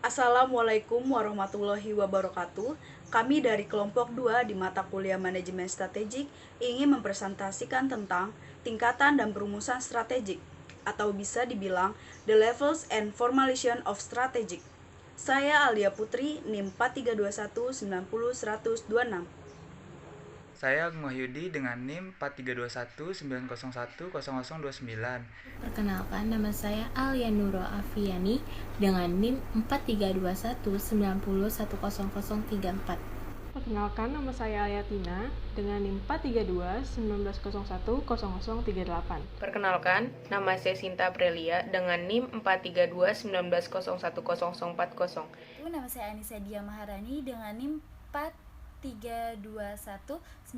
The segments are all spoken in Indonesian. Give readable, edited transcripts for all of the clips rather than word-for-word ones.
Assalamualaikum warahmatullahi wabarakatuh. Kami dari kelompok 2 di mata kuliah Manajemen Strategik ingin mempresentasikan tentang tingkatan dan perumusan strategik, atau bisa dibilang the levels and formulation of strategic. Saya Alia Putri, NIM 4321900126. Saya Agung Wahyudi dengan NIM 4321901029. Perkenalkan, nama saya Alia Nurul Afiani dengan NIM 4321901034. Perkenalkan, nama saya Ayatina dengan NIM 432-1901-0038. Perkenalkan, nama saya Sinta Aprilia dengan NIM 432-1901-04040. Nama saya Anissa Dia Maharani dengan NIM 4321-901-0058.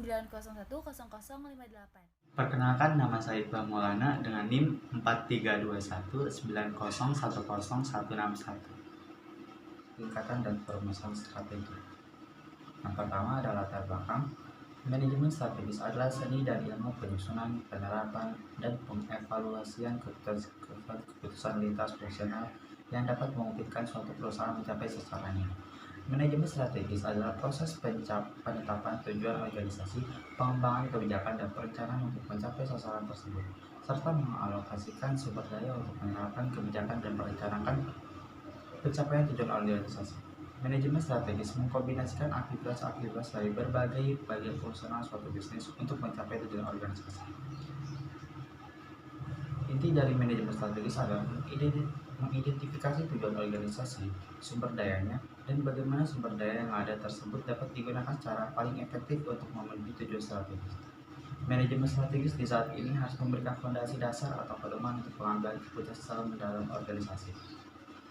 Perkenalkan, nama saya Iqbal Maulana dengan NIM 4321-9010161. Tingkatan dan perumusan strategi. Yang pertama adalah latar belakang. Manajemen strategis adalah seni dan ilmu penyusunan, penerapan, dan pengevaluasian keputusan lintas profesional yang dapat memungkinkan suatu perusahaan mencapai sasarannya. Manajemen strategis adalah proses penetapan tujuan organisasi, pengembangan kebijakan, dan perencanaan untuk mencapai sasaran tersebut, serta mengalokasikan sumber daya untuk menerapkan kebijakan dan merencanakan pencapaian tujuan organisasi. Manajemen strategis mengkombinasikan aktivitas-aktivitas dari berbagai bagian fungsional suatu bisnis untuk mencapai tujuan organisasi. Inti dari manajemen strategis adalah mengidentifikasi tujuan organisasi, sumber dayanya, dan bagaimana sumber daya yang ada tersebut dapat digunakan secara paling efektif untuk memenuhi tujuan strategis. Manajemen strategis di saat ini harus memberikan fondasi dasar atau pedoman untuk pengambilan keputusan dalam organisasi.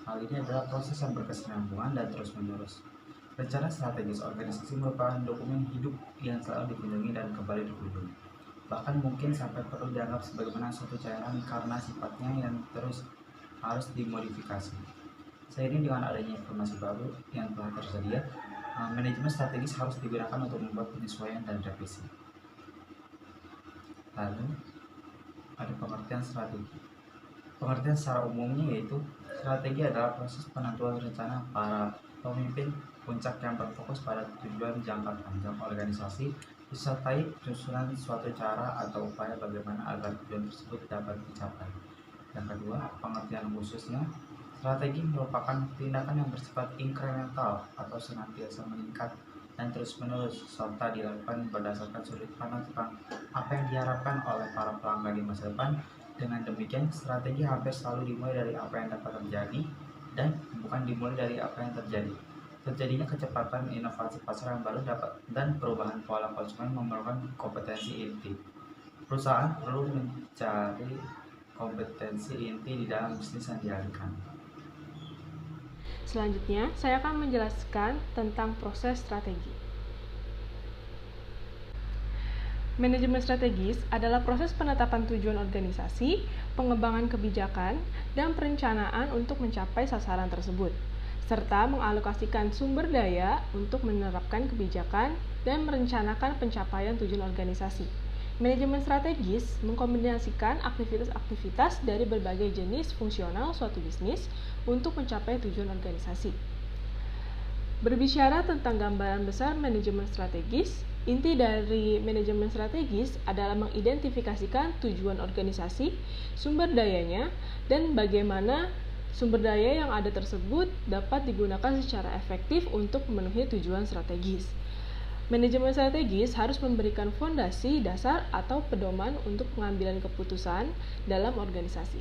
Hal ini adalah proses yang berkesinambungan dan terus-menerus. Rencana strategis organisasi merupakan dokumen hidup yang selalu dikunjungi dan kembali dikunjungi. Bahkan mungkin sampai perlu dianggap sebagaimana suatu cairan karena sifatnya yang terus harus dimodifikasi. Seiring dengan adanya informasi baru yang telah tersedia, manajemen strategis harus digunakan untuk membuat penyesuaian dan revisi. Lalu, ada pengertian strategi. Pengertian secara umumnya yaitu strategi adalah proses penentuan rencana para pemimpin puncak yang berfokus pada tujuan jangka panjang organisasi, disertai penyusunan suatu cara atau upaya bagaimana agar tujuan tersebut dapat dicapai. Yang kedua, pengertian khususnya, strategi merupakan tindakan yang bersifat inkremental atau senantiasa meningkat dan terus-menerus, serta dilakukan berdasarkan sudut pandang tentang apa yang diharapkan oleh para pelanggan di masa depan. Dengan demikian, strategi hampir selalu dimulai dari apa yang dapat terjadi dan bukan dimulai dari apa yang terjadi. Terjadinya kecepatan inovasi pasar yang baru dan perubahan pola konsumen memerlukan kompetensi inti. Perusahaan perlu mencari kompetensi inti di dalam bisnis yang dialihkan. Selanjutnya, saya akan menjelaskan tentang proses strategi. Manajemen strategis adalah proses penetapan tujuan organisasi, pengembangan kebijakan, dan perencanaan untuk mencapai sasaran tersebut, serta mengalokasikan sumber daya untuk menerapkan kebijakan dan merencanakan pencapaian tujuan organisasi. Manajemen strategis mengkombinasikan aktivitas-aktivitas dari berbagai jenis fungsional suatu bisnis untuk mencapai tujuan organisasi. Berbicara tentang gambaran besar manajemen strategis, inti dari manajemen strategis adalah mengidentifikasikan tujuan organisasi, sumber dayanya, dan bagaimana sumber daya yang ada tersebut dapat digunakan secara efektif untuk memenuhi tujuan strategis. Manajemen strategis harus memberikan fondasi dasar atau pedoman untuk pengambilan keputusan dalam organisasi.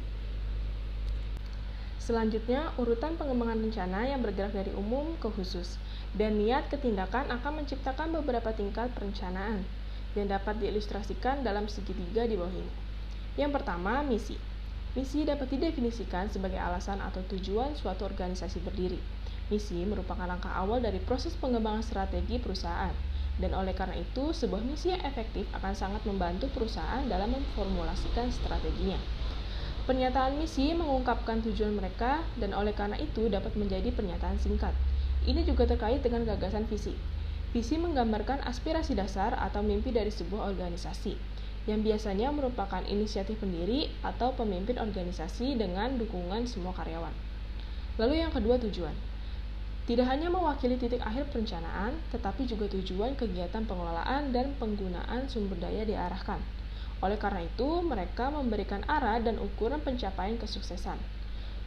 Selanjutnya, urutan pengembangan rencana yang bergerak dari umum ke khusus, dan niat ketindakan akan menciptakan beberapa tingkat perencanaan yang dapat diilustrasikan dalam segitiga di bawah ini. Yang pertama, misi. Misi dapat didefinisikan sebagai alasan atau tujuan suatu organisasi berdiri. Misi merupakan langkah awal dari proses pengembangan strategi perusahaan, dan oleh karena itu, sebuah misi yang efektif akan sangat membantu perusahaan dalam memformulasikan strateginya. Pernyataan misi mengungkapkan tujuan mereka dan oleh karena itu dapat menjadi pernyataan singkat. Ini juga terkait dengan gagasan visi. Visi menggambarkan aspirasi dasar atau mimpi dari sebuah organisasi, yang biasanya merupakan inisiatif pendiri atau pemimpin organisasi dengan dukungan semua karyawan. Lalu yang kedua, tujuan. tidak hanya mewakili titik akhir perencanaan, tetapi juga tujuan kegiatan pengelolaan dan penggunaan sumber daya diarahkan. Oleh karena itu, mereka memberikan arah dan ukuran pencapaian kesuksesan.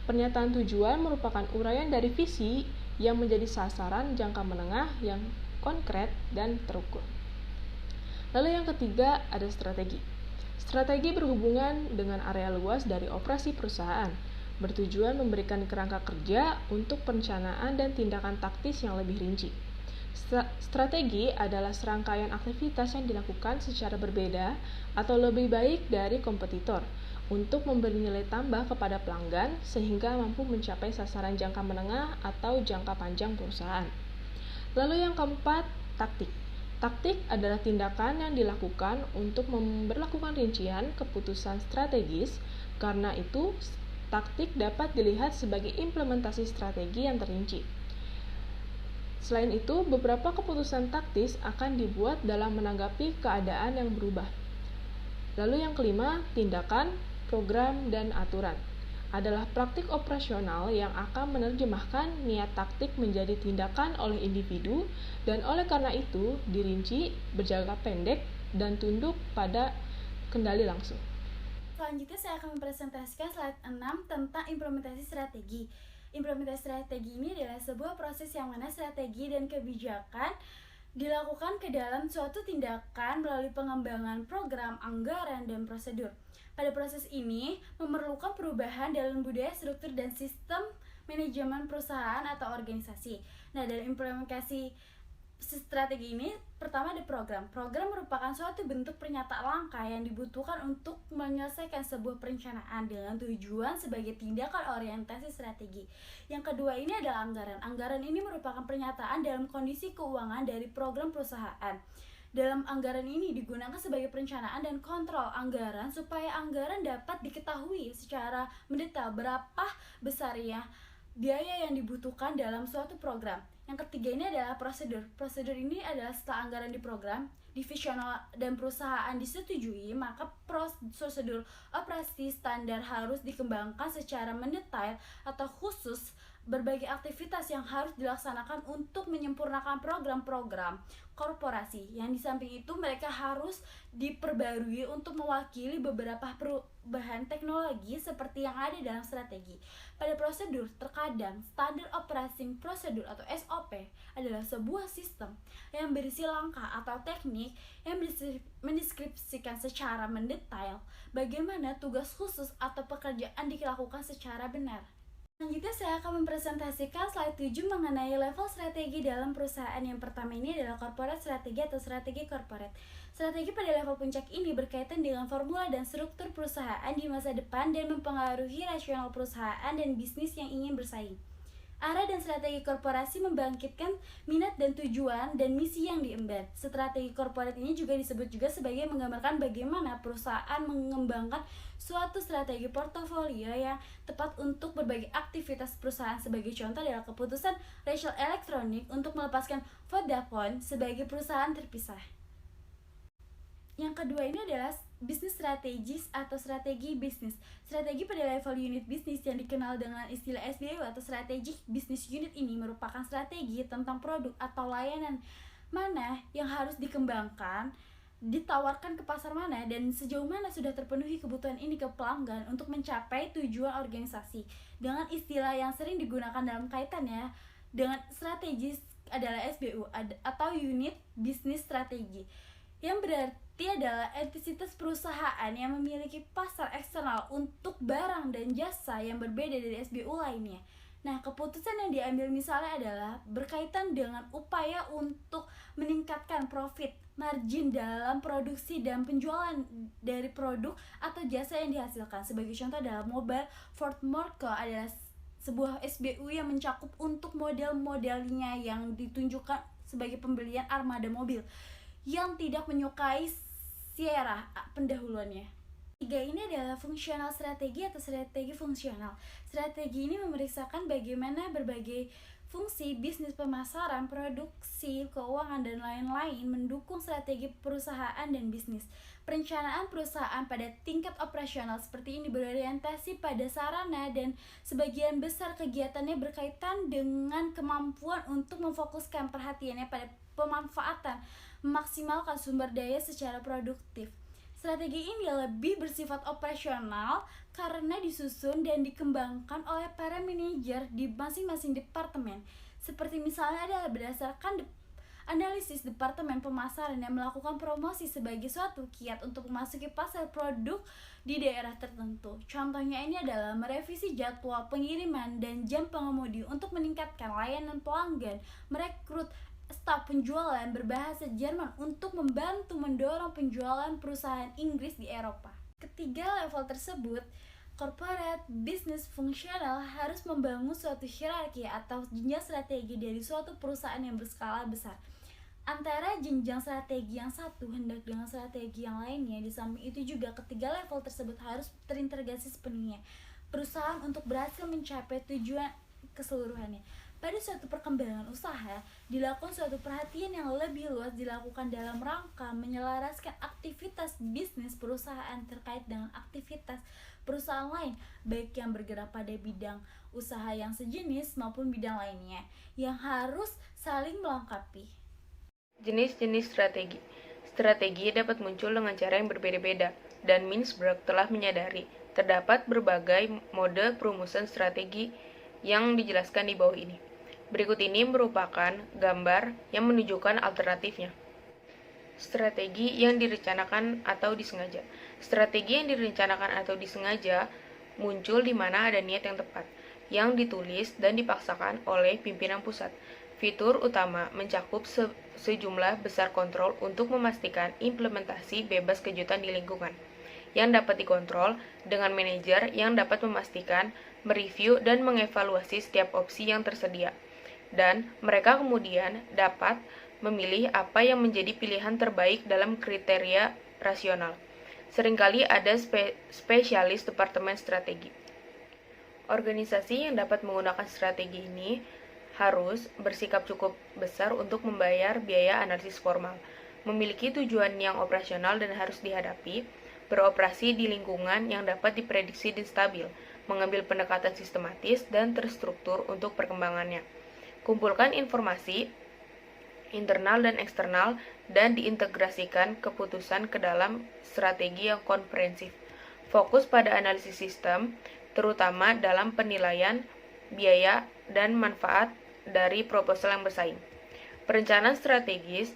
Pernyataan tujuan merupakan uraian dari visi yang menjadi sasaran jangka menengah yang konkret dan terukur. Lalu yang ketiga ada strategi. Strategi berhubungan dengan area luas dari operasi perusahaan, bertujuan memberikan kerangka kerja untuk perencanaan dan tindakan taktis yang lebih rinci. Strategi adalah serangkaian aktivitas yang dilakukan secara berbeda atau lebih baik dari kompetitor untuk memberi nilai tambah kepada pelanggan sehingga mampu mencapai sasaran jangka menengah atau jangka panjang perusahaan. Lalu yang keempat, taktik. Taktik adalah tindakan yang dilakukan untuk memberlakukan rincian keputusan strategis. Karena itu, taktik dapat dilihat sebagai implementasi strategi yang terinci. Selain itu, beberapa keputusan taktis akan dibuat dalam menanggapi keadaan yang berubah. Lalu yang kelima, tindakan, program, dan aturan adalah praktik operasional yang akan menerjemahkan niat taktik menjadi tindakan oleh individu dan oleh karena itu dirinci, berjangka pendek, dan tunduk pada kendali langsung. Selanjutnya saya akan mempresentasikan slide 6 tentang implementasi strategi. Implementasi strategi ini adalah sebuah proses yang mana strategi dan kebijakan dilakukan ke dalam suatu tindakan melalui pengembangan program, anggaran, dan prosedur. Pada proses ini memerlukan perubahan dalam budaya, struktur, dan sistem manajemen perusahaan atau organisasi. Nah, dalam implementasi strategi ini, pertama ada program. Program merupakan suatu bentuk pernyataan langkah yang dibutuhkan untuk menyelesaikan sebuah perencanaan dengan tujuan sebagai tindakan orientasi strategi. Yang kedua ini adalah anggaran. Anggaran ini merupakan pernyataan dalam kondisi keuangan dari program perusahaan. Dalam anggaran ini digunakan sebagai perencanaan dan kontrol anggaran supaya anggaran dapat diketahui secara mendetail berapa besarnya biaya yang dibutuhkan dalam suatu program. Yang ketiga ini adalah prosedur. Prosedur ini adalah setelah anggaran diprogram, divisional dan perusahaan disetujui, maka prosedur operasi standar harus dikembangkan secara mendetail atau khusus berbagai aktivitas yang harus dilaksanakan untuk menyempurnakan program-program korporasi. Yang di samping itu mereka harus diperbarui untuk mewakili beberapa perubahan teknologi seperti yang ada dalam strategi. Pada prosedur, terkadang Standard Operating Procedure atau SOP adalah sebuah sistem yang berisi langkah atau teknik yang mendeskripsikan secara mendetail bagaimana tugas khusus atau pekerjaan dilakukan secara benar. Selanjutnya saya akan mempresentasikan slide 7 mengenai level strategi dalam perusahaan. Yang pertama ini adalah corporate strategi atau strategi corporate. Strategi pada level puncak ini berkaitan dengan formula dan struktur perusahaan di masa depan dan mempengaruhi rasional perusahaan dan bisnis yang ingin bersaing. Arah dan strategi korporasi membangkitkan minat dan tujuan dan misi yang diemban. Strategi korporat ini juga disebut juga sebagai menggambarkan bagaimana perusahaan mengembangkan suatu strategi portofolio yang tepat untuk berbagai aktivitas perusahaan. Sebagai contoh adalah keputusan Rachel Electronics untuk melepaskan Vodafone sebagai perusahaan terpisah. Yang kedua ini adalah business strategies atau strategi bisnis. Strategi pada level unit bisnis yang dikenal dengan istilah SBU atau strategic business unit ini merupakan strategi tentang produk atau layanan mana yang harus dikembangkan, ditawarkan ke pasar mana, dan sejauh mana sudah terpenuhi kebutuhan ini ke pelanggan untuk mencapai tujuan organisasi. Dengan istilah yang sering digunakan dalam kaitannya dengan strategis adalah SBU atau unit business strategy, yang berarti adalah entitas perusahaan yang memiliki pasar eksternal untuk barang dan jasa yang berbeda dari SBU lainnya. Nah, keputusan yang diambil misalnya adalah berkaitan dengan upaya untuk meningkatkan profit margin dalam produksi dan penjualan dari produk atau jasa yang dihasilkan. Sebagai contoh adalah Mobile Ford Motor adalah sebuah SBU yang mencakup untuk model-modelnya yang ditunjukkan sebagai pembelian armada mobil yang tidak menyukai Sierra pendahuluannya. Tiga ini adalah fungsional strategi atau strategi fungsional. Strategi ini memeriksakan bagaimana berbagai fungsi bisnis pemasaran, produksi, keuangan, dan lain-lain mendukung strategi perusahaan dan bisnis. Perencanaan perusahaan pada tingkat operasional seperti ini berorientasi pada sarana dan sebagian besar kegiatannya berkaitan dengan kemampuan untuk memfokuskan perhatiannya pada pemanfaatan, memaksimalkan sumber daya secara produktif. Strategi ini lebih bersifat operasional karena disusun dan dikembangkan oleh para manajer di masing-masing departemen. Seperti misalnya adalah berdasarkan analisis departemen pemasaran yang melakukan promosi sebagai suatu kiat untuk memasuki pasar produk di daerah tertentu. Contohnya ini adalah merevisi jadwal pengiriman dan jam pengemudi untuk meningkatkan layanan pelanggan, merekrut staf penjualan berbahasa Jerman untuk membantu mendorong penjualan perusahaan Inggris di Eropa. Ketiga level tersebut, corporate business fungsional harus membangun suatu hierarki atau jenjang strategi dari suatu perusahaan yang berskala besar. Antara jenjang strategi yang satu hendak dengan strategi yang lainnya. Di samping itu juga ketiga level tersebut harus terintegrasi sepenuhnya perusahaan untuk berhasil mencapai tujuan keseluruhannya. Pada suatu perkembangan usaha, dilakukan suatu perhatian yang lebih luas dilakukan dalam rangka menyelaraskan aktivitas bisnis perusahaan terkait dengan aktivitas perusahaan lain, baik yang bergerak pada bidang usaha yang sejenis maupun bidang lainnya, yang harus saling melengkapi. Jenis-jenis strategi. Strategi dapat muncul dengan cara yang berbeda-beda, dan Mintzberg telah menyadari terdapat berbagai mode perumusan strategi yang dijelaskan di bawah ini. Berikut ini merupakan gambar yang menunjukkan alternatifnya. Strategi yang direncanakan atau disengaja. Strategi yang direncanakan atau disengaja muncul di mana ada niat yang tepat, yang ditulis dan dipaksakan oleh pimpinan pusat. Fitur utama mencakup sejumlah besar kontrol untuk memastikan implementasi bebas kejutan di lingkungan, yang dapat dikontrol dengan manajer yang dapat memastikan, mereview, dan mengevaluasi setiap opsi yang tersedia. Dan mereka kemudian dapat memilih apa yang menjadi pilihan terbaik dalam kriteria rasional. Seringkali ada spesialis departemen strategi. Organisasi yang dapat menggunakan strategi ini harus bersikap cukup besar untuk membayar biaya analisis formal, memiliki tujuan yang operasional dan harus dihadapi, beroperasi di lingkungan yang dapat diprediksi dan stabil, mengambil pendekatan sistematis dan terstruktur untuk perkembangannya. Kumpulkan informasi internal dan eksternal dan diintegrasikan keputusan ke dalam strategi yang komprehensif. Fokus pada analisis sistem, terutama dalam penilaian biaya dan manfaat dari proposal yang bersaing. Perencanaan strategis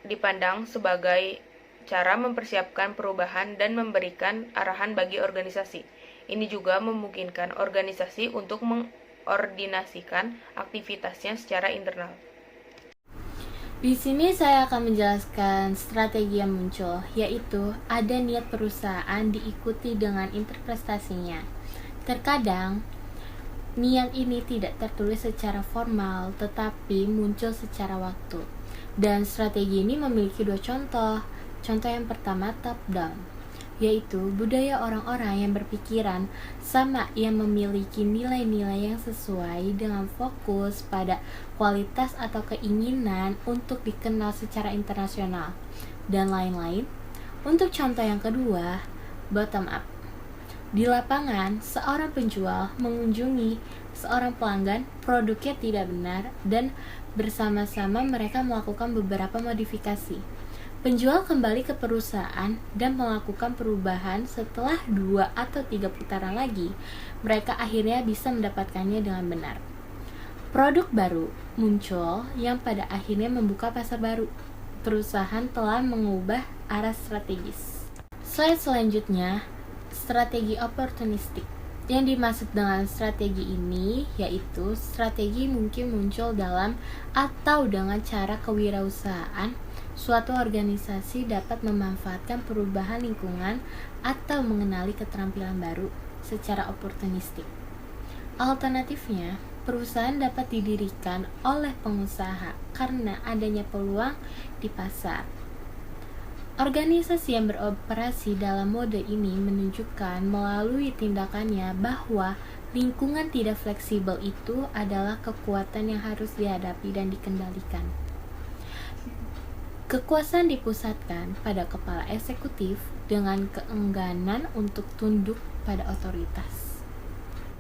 dipandang sebagai cara mempersiapkan perubahan dan memberikan arahan bagi organisasi. Ini juga memungkinkan organisasi untuk mengordinasikan aktivitasnya secara internal. Di sini saya akan menjelaskan strategi yang muncul, yaitu ada niat perusahaan diikuti dengan interpretasinya. Terkadang, niat ini tidak tertulis secara formal, tetapi muncul secara waktu. Dan strategi ini memiliki dua contoh. Contoh yang pertama top down, yaitu budaya orang-orang yang berpikiran sama yang memiliki nilai-nilai yang sesuai dengan fokus pada kualitas atau keinginan untuk dikenal secara internasional, dan lain-lain. Untuk contoh yang kedua, bottom up. Di lapangan, seorang penjual mengunjungi seorang pelanggan, produknya tidak benar, dan bersama-sama mereka melakukan beberapa modifikasi. Penjual kembali ke perusahaan dan melakukan perubahan. Setelah 2 atau 3 putaran lagi, mereka akhirnya bisa mendapatkannya dengan benar. Produk baru muncul yang pada akhirnya membuka pasar baru. Perusahaan telah mengubah arah strategis. Slide selanjutnya, strategi opportunistik. Yang dimaksud dengan strategi ini yaitu strategi mungkin muncul dalam atau dengan cara kewirausahaan. Suatu organisasi dapat memanfaatkan perubahan lingkungan atau mengenali keterampilan baru secara oportunistik. Alternatifnya, perusahaan dapat didirikan oleh pengusaha karena adanya peluang di pasar. Organisasi yang beroperasi dalam mode ini menunjukkan melalui tindakannya bahwa lingkungan tidak fleksibel itu adalah kekuatan yang harus dihadapi dan dikendalikan. Kekuasaan dipusatkan pada kepala eksekutif dengan keengganan untuk tunduk pada otoritas.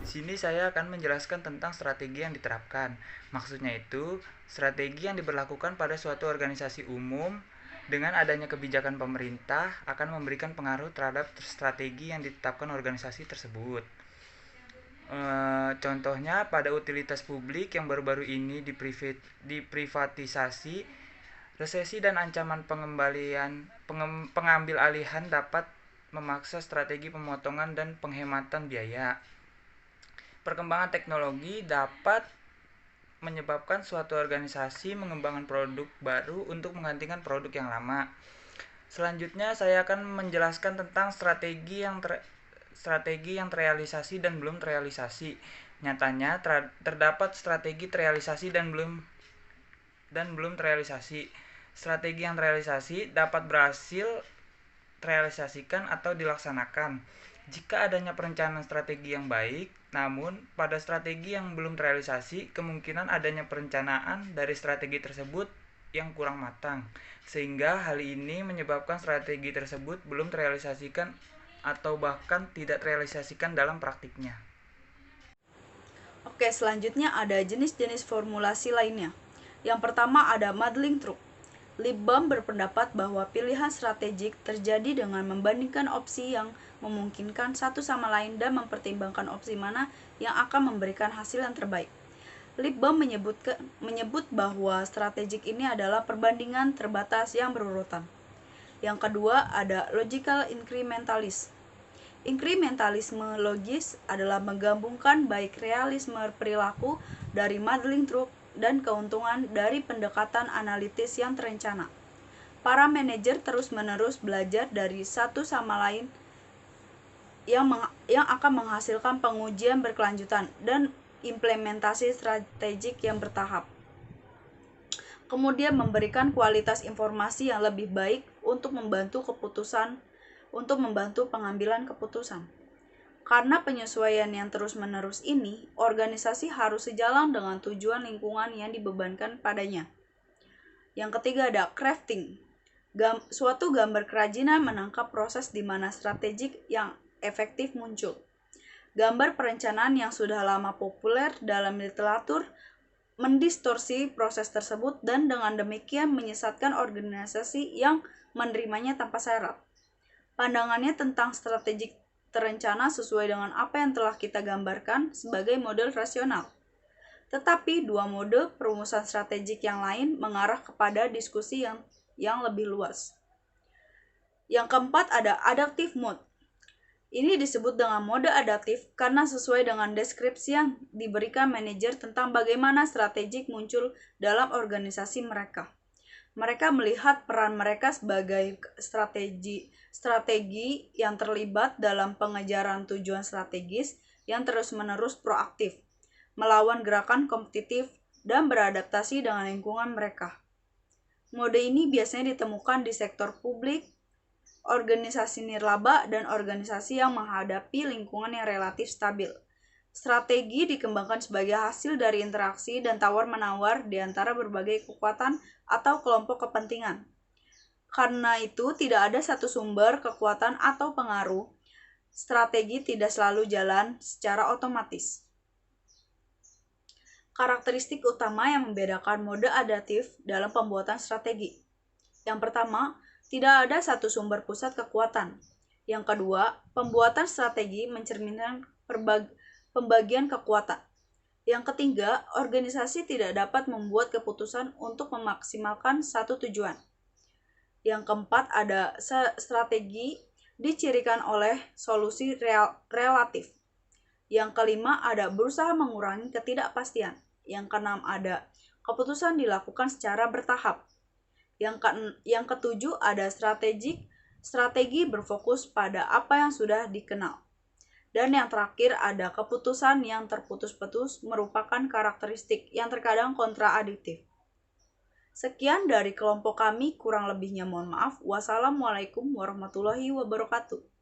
Di sini saya akan menjelaskan tentang strategi yang diterapkan. Maksudnya itu, strategi yang diberlakukan pada suatu organisasi umum dengan adanya kebijakan pemerintah akan memberikan pengaruh terhadap strategi yang ditetapkan organisasi tersebut. Contohnya pada utilitas publik yang baru-baru ini diprivatisasi, resesi dan ancaman pengambil alihan dapat memaksa strategi pemotongan dan penghematan biaya. Perkembangan teknologi dapat menyebabkan suatu organisasi mengembangkan produk baru untuk menggantikan produk yang lama. Selanjutnya saya akan menjelaskan tentang strategi yang terrealisasi dan belum terrealisasi. Nyatanya terdapat strategi terrealisasi dan belum terrealisasi. Strategi yang terrealisasi dapat berhasil terrealisasikan atau dilaksanakan jika adanya perencanaan strategi yang baik. Namun, pada strategi yang belum terrealisasi, kemungkinan adanya perencanaan dari strategi tersebut yang kurang matang, sehingga hal ini menyebabkan strategi tersebut belum terrealisasikan atau bahkan tidak terrealisasikan dalam praktiknya. Oke, selanjutnya ada jenis-jenis formulasi lainnya. Yang pertama ada muddling through. Lippbaum berpendapat bahwa pilihan strategik terjadi dengan membandingkan opsi yang memungkinkan satu sama lain dan mempertimbangkan opsi mana yang akan memberikan hasil yang terbaik. Lippbaum menyebut bahwa strategik ini adalah perbandingan terbatas yang berurutan. Yang kedua ada logical incrementalism. Incrementalisme logis adalah menggabungkan baik realisme perilaku dari muddling through dan keuntungan dari pendekatan analitis yang terencana. Para manajer terus-menerus belajar dari satu sama lain yang akan menghasilkan pengujian berkelanjutan dan implementasi strategik yang bertahap. Kemudian memberikan kualitas informasi yang lebih baik untuk membantu pengambilan keputusan. Karena penyesuaian yang terus-menerus ini, organisasi harus sejalan dengan tujuan lingkungan yang dibebankan padanya. Yang ketiga ada crafting. Suatu gambar kerajinan menangkap proses di mana strategik yang efektif muncul. Gambar perencanaan yang sudah lama populer dalam literatur mendistorsi proses tersebut dan dengan demikian menyesatkan organisasi yang menerimanya tanpa syarat. Pandangannya tentang strategik terencana sesuai dengan apa yang telah kita gambarkan sebagai model rasional. Tetapi dua mode perumusan strategik yang lain mengarah kepada diskusi yang lebih luas. Yang keempat ada adaptive mode. Ini disebut dengan mode adaptif karena sesuai dengan deskripsi yang diberikan manajer tentang bagaimana strategik muncul dalam organisasi mereka. Mereka melihat peran mereka sebagai strategi yang terlibat dalam pengejaran tujuan strategis yang terus-menerus proaktif, melawan gerakan kompetitif, dan beradaptasi dengan lingkungan mereka. Mode ini biasanya ditemukan di sektor publik, organisasi nirlaba, dan organisasi yang menghadapi lingkungan yang relatif stabil. Strategi dikembangkan sebagai hasil dari interaksi dan tawar-menawar di antara berbagai kekuatan atau kelompok kepentingan. Karena itu, tidak ada satu sumber kekuatan atau pengaruh. Strategi tidak selalu jalan secara otomatis. Karakteristik utama yang membedakan mode adaptif dalam pembuatan strategi. Yang pertama, tidak ada satu sumber pusat kekuatan. Yang kedua, pembuatan strategi mencerminkan pembagian kekuatan. Yang ketiga, organisasi tidak dapat membuat keputusan untuk memaksimalkan satu tujuan. Yang keempat, ada strategi dicirikan oleh solusi relatif. Yang kelima, ada berusaha mengurangi ketidakpastian. Yang keenam, ada keputusan dilakukan secara bertahap. Yang ketujuh, ada strategi berfokus pada apa yang sudah dikenal. Dan yang terakhir ada keputusan yang terputus-putus merupakan karakteristik yang terkadang kontradiktif. Sekian dari kelompok kami, kurang lebihnya mohon maaf. Wassalamualaikum warahmatullahi wabarakatuh.